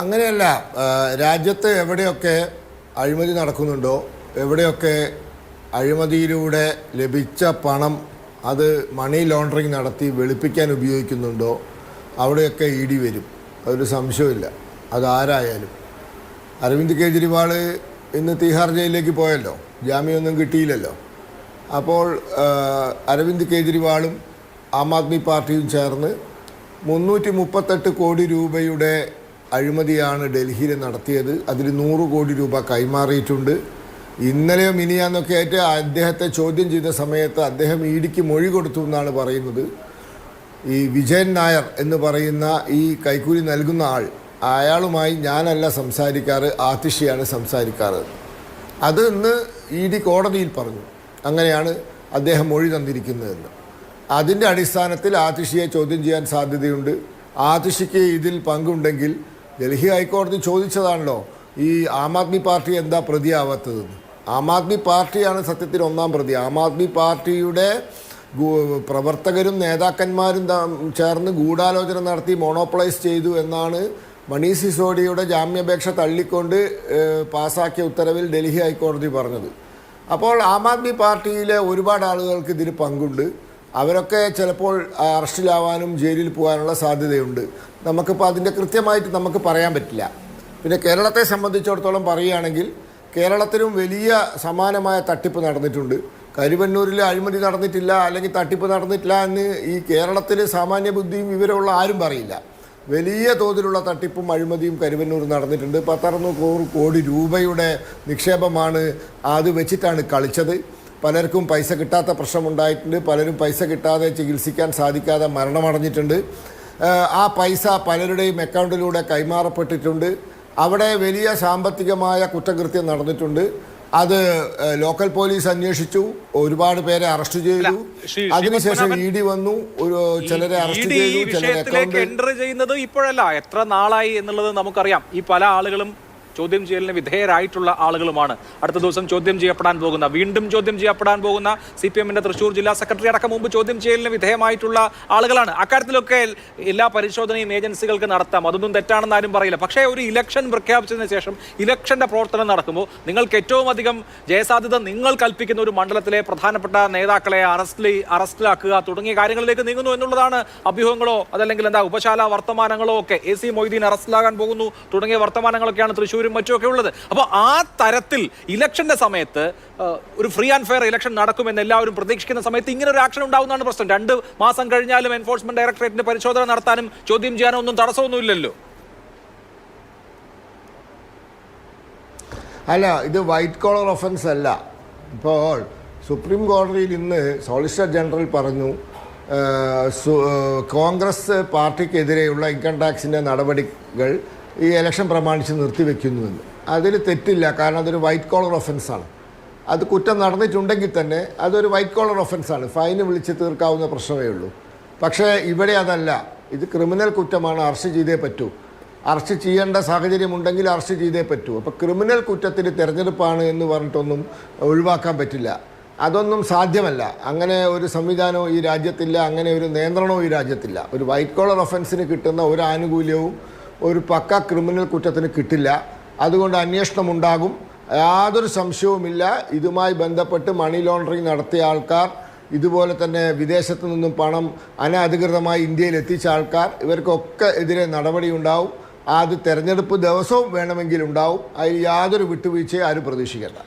അങ്ങനെയല്ല. രാജ്യത്ത് എവിടെയൊക്കെ അഴിമതി നടക്കുന്നുണ്ടോ, എവിടെയൊക്കെ അഴിമതിയിലൂടെ ലഭിച്ച പണം അത് മണി ലോണ്ടറിങ് നടത്തി വെളുപ്പിക്കാൻ ഉപയോഗിക്കുന്നുണ്ടോ അവിടെയൊക്കെ ഇ ഡി വരും. അതൊരു സംശയമില്ല. അതാരായാലും. അരവിന്ദ് കെജ്രിവാൾ ഇന്ന് തിഹാർ ജയിലിലേക്ക് പോയല്ലോ, ജാമ്യമൊന്നും കിട്ടിയില്ലല്ലോ. അപ്പോൾ അരവിന്ദ് കെജ്രിവാളും ആം ആദ്മി പാർട്ടിയും ചേർന്ന് 338 കോടി രൂപയുടെ അഴിമതിയാണ് ഡൽഹിയിൽ നടത്തിയത്. അതിൽ 100 കോടി രൂപ കൈമാറിയിട്ടുണ്ട്. ഇന്നലെയോ മിനിയാന്നൊക്കെ ആയിട്ട് അദ്ദേഹത്തെ ചോദ്യം ചെയ്ത സമയത്ത് അദ്ദേഹം ഇ ഡിക്ക് മൊഴി കൊടുത്തു എന്നാണ് പറയുന്നത്. ഈ വിജയൻ നായർ എന്ന് പറയുന്ന ഈ കൈക്കൂലി നൽകുന്ന അയാളുമായി ഞാനല്ല സംസാരിക്കാറ്, ആതിഷിയാണ് സംസാരിക്കാറ്. അത് ഇന്ന് ഇ ഡി കോടതിയിൽ പറഞ്ഞു. അങ്ങനെയാണ് അദ്ദേഹം മൊഴി തന്നിരിക്കുന്നതെന്ന്. അതിൻ്റെ അടിസ്ഥാനത്തിൽ ആതിഷിയെ ചോദ്യം ചെയ്യാൻ സാധ്യതയുണ്ട്. ആതിഷിക്ക് ഇതിൽ പങ്കുണ്ടെങ്കിൽ ഡൽഹി ഹൈക്കോടതി ചോദിച്ചതാണല്ലോ ഈ ആം ആദ്മി പാർട്ടി എന്താ പ്രതിയാവാത്തതെന്ന്. ആം ആദ്മി പാർട്ടിയാണ് സത്യത്തിൽ ഒന്നാം പ്രതി. ആം ആദ്മി പാർട്ടിയുടെ പ്രവർത്തകരും നേതാക്കന്മാരും ചേർന്ന് ഗൂഢാലോചന നടത്തി മോണോപ്പൊളൈസ് ചെയ്തു എന്നാണ് മനീഷ് സിസോഡിയുടെ ജാമ്യാപേക്ഷ തള്ളിക്കൊണ്ട് പാസാക്കിയ ഉത്തരവിൽ ഡൽഹി ഹൈക്കോടതി പറഞ്ഞത്. അപ്പോൾ ആം ആദ്മി പാർട്ടിയിലെ ഒരുപാട് ആളുകൾക്ക് ഇതിൽ പങ്കുണ്ട്. അവരൊക്കെ ചിലപ്പോൾ അറസ്റ്റിലാവാനും ജയിലിൽ പോകാനുള്ള സാധ്യതയുണ്ട്. നമുക്കിപ്പോൾ അതിൻ്റെ കൃത്യമായിട്ട് നമുക്ക് പറയാൻ പറ്റില്ല. പിന്നെ കേരളത്തെ സംബന്ധിച്ചിടത്തോളം പറയുകയാണെങ്കിൽ കേരളത്തിലും വലിയ സമാനമായ തട്ടിപ്പ് നടന്നിട്ടുണ്ട്. കരുവന്നൂരിൽ അഴിമതി നടന്നിട്ടില്ല അല്ലെങ്കിൽ തട്ടിപ്പ് നടന്നിട്ടില്ല എന്ന് ഈ കേരളത്തിൽ സാമാന്യ ബുദ്ധിയും വിവരമുള്ള ആരും പറയില്ല. വലിയ തോതിലുള്ള തട്ടിപ്പും അഴിമതിയും കരുവന്നൂർ നടന്നിട്ടുണ്ട്. 1,600 കോടി രൂപയുടെ നിക്ഷേപമാണ്. അത് വെച്ചിട്ടാണ് കളിച്ചത്. പലർക്കും പൈസ കിട്ടാത്ത പ്രശ്നമുണ്ടായിട്ടുണ്ട്. പലരും പൈസ കിട്ടാതെ ചികിത്സിക്കാൻ സാധിക്കാതെ മരണമടഞ്ഞിട്ടുണ്ട്. ആ പൈസ പലരുടെയും അക്കൗണ്ടിലൂടെ കൈമാറപ്പെട്ടിട്ടുണ്ട്. അവിടെ വലിയ സാമ്പത്തികമായ കുറ്റകൃത്യം നടന്നിട്ടുണ്ട്. അത് ലോക്കൽ പോലീസ് അന്വേഷിച്ചു, ഒരുപാട് പേരെ അറസ്റ്റ് ചെയ്തു. അതിനുശേഷം ഇ ഡി വന്നു, ചിലരെ അറസ്റ്റ് ചെയ്തു, ചിലരെ അക്കൗണ്ട് എൻട്രി ചെയ്യുന്നത് ഇപ്പോഴല്ല, എത്ര നാളായി എന്നുള്ളത് നമുക്കറിയാം. ഈ പല ആളുകളും ചോദ്യം ചെയ്യലിന് വിധേയരായിട്ടുള്ള ആളുകളുമാണ്. അടുത്ത ദിവസം ചോദ്യം ചെയ്യപ്പെടാൻ പോകുന്ന, വീണ്ടും ചോദ്യം ചെയ്യപ്പെടാൻ പോകുന്ന CPM-ന്റെ തൃശ്ശൂർ ജില്ലാ സെക്രട്ടറി അടക്കം മുമ്പ് ചോദ്യം ചെയ്യലിന് വിധേയമായിട്ടുള്ള ആളുകളാണ്. അക്കാര്യത്തിലൊക്കെ എല്ലാ പരിശോധനയും ഏജൻസികൾക്ക് നടത്താം, അതൊന്നും തെറ്റാണെന്ന് ആരും പറയില്ല. പക്ഷേ ഒരു ഇലക്ഷൻ പ്രഖ്യാപിച്ചതിന് ശേഷം ഇലക്ഷന്റെ പ്രവർത്തനം നടക്കുമ്പോൾ നിങ്ങൾക്ക് ഏറ്റവും അധികം ജയസാധ്യത നിങ്ങൾ കൽപ്പിക്കുന്ന ഒരു മണ്ഡലത്തിലെ പ്രധാനപ്പെട്ട നേതാക്കളെ അറസ്റ്റിലാക്കുക തുടങ്ങിയ കാര്യങ്ങളിലേക്ക് നീങ്ങുന്നു എന്നുള്ളതാണ് അഭ്യൂഹങ്ങളോ അതല്ലെങ്കിൽ ഉപശാല വർത്തമാനങ്ങളോ ഒക്കെ. AC മൊയ്തീൻ അറസ്റ്റിലാകാൻ പോകുന്നു തുടങ്ങിയ വർത്തമാനങ്ങളൊക്കെയാണ് തൃശ്ശൂർ മറ്റുമൊക്കെ ഉള്ളത്. അപ്പോൾ ആ തരത്തിൽ ഇലക്ഷന്റെ സമയത്ത് ഒരു ഫ്രീ ആൻഡ് ഫെയർ ഇലക്ഷൻ നടക്കുമെന്ന് എല്ലാവരും പ്രതീക്ഷിക്കുന്ന സമയത്ത് ഇങ്ങനെ ഒരു ആക്ഷൻ ഉണ്ടാവുന്നതാണ് പ്രശ്നം. 2 മാസം കഴിഞ്ഞാലും എൻഫോഴ്സ്മെന്റ് ഡയറക്ടറേറ്റിന്റെ പരിശോധന നടത്താനും ചോദ്യം ചെയ്യാനോ ഒന്നും തടസ്സമൊന്നുമില്ലല്ലോ. അല്ല, ഇത് വൈറ്റ് കോളർ ഒഫൻസ് അല്ല. ഇപ്പോൾ സുപ്രീം കോടതിയിൽ ഇന്ന് സോളിസിറ്റർ ജനറൽ പറഞ്ഞു കോൺഗ്രസ് പാർട്ടിക്കെതിരെയുള്ള ഇൻകം ടാക്സിൻ്റെ നടപടികൾ ഈ ഇലക്ഷൻ പ്രമാണിച്ച് നിർത്തിവെക്കുന്നുവെന്ന്. അതിൽ തെറ്റില്ല, കാരണം അതൊരു വൈറ്റ് കോളർ ഒഫൻസാണ്. അത് കുറ്റം നടന്നിട്ടുണ്ടെങ്കിൽ തന്നെ അതൊരു വൈറ്റ് കോളർ ഒഫൻസാണ്. ഫൈന് വിളിച്ച് തീർക്കാവുന്ന പ്രശ്നമേ ഉള്ളൂ. പക്ഷേ ഇവിടെ അതല്ല, ഇത് ക്രിമിനൽ കുറ്റമാണ്. അറസ്റ്റ് ചെയ്തേ പറ്റൂ. അറസ്റ്റ് ചെയ്യേണ്ട സാഹചര്യമുണ്ടെങ്കിൽ അറസ്റ്റ് ചെയ്തേ പറ്റൂ. അപ്പോൾ ക്രിമിനൽ കുറ്റത്തിന് തിരഞ്ഞെടുപ്പാണ് എന്ന് പറഞ്ഞിട്ടൊന്നും ഒഴിവാക്കാൻ പറ്റില്ല. അതൊന്നും സാധ്യമല്ല. അങ്ങനെ ഒരു സംവിധാനവും ഈ രാജ്യത്തില്ല, അങ്ങനെ ഒരു നിയന്ത്രണവും ഈ രാജ്യത്തില്ല. ഒരു വൈറ്റ് കോളർ ഒഫൻസിന് കിട്ടുന്ന ഒരു ആനുകൂല്യവും ഒരു പക്ക ക്രിമിനൽ കുറ്റത്തിന് കിട്ടില്ല. അതുകൊണ്ട് അന്വേഷണം ഉണ്ടാകും, യാതൊരു സംശയവുമില്ല. ഇതുമായി ബന്ധപ്പെട്ട് മണി ലോണ്ടറിങ് നടത്തിയ ആൾക്കാർ, ഇതുപോലെ തന്നെ വിദേശത്തു നിന്നും പണം അനധികൃതമായി ഇന്ത്യയിൽ എത്തിച്ച ആൾക്കാർ, ഇവർക്കൊക്കെ എതിരെ നടപടി ഉണ്ടാവും. അത് തെരഞ്ഞെടുപ്പ് ദിവസവും വേണമെങ്കിൽ ഉണ്ടാവും. അതിൽ യാതൊരു വിട്ടുവീഴ്ചയും ആരും പ്രതീക്ഷിക്കേണ്ട.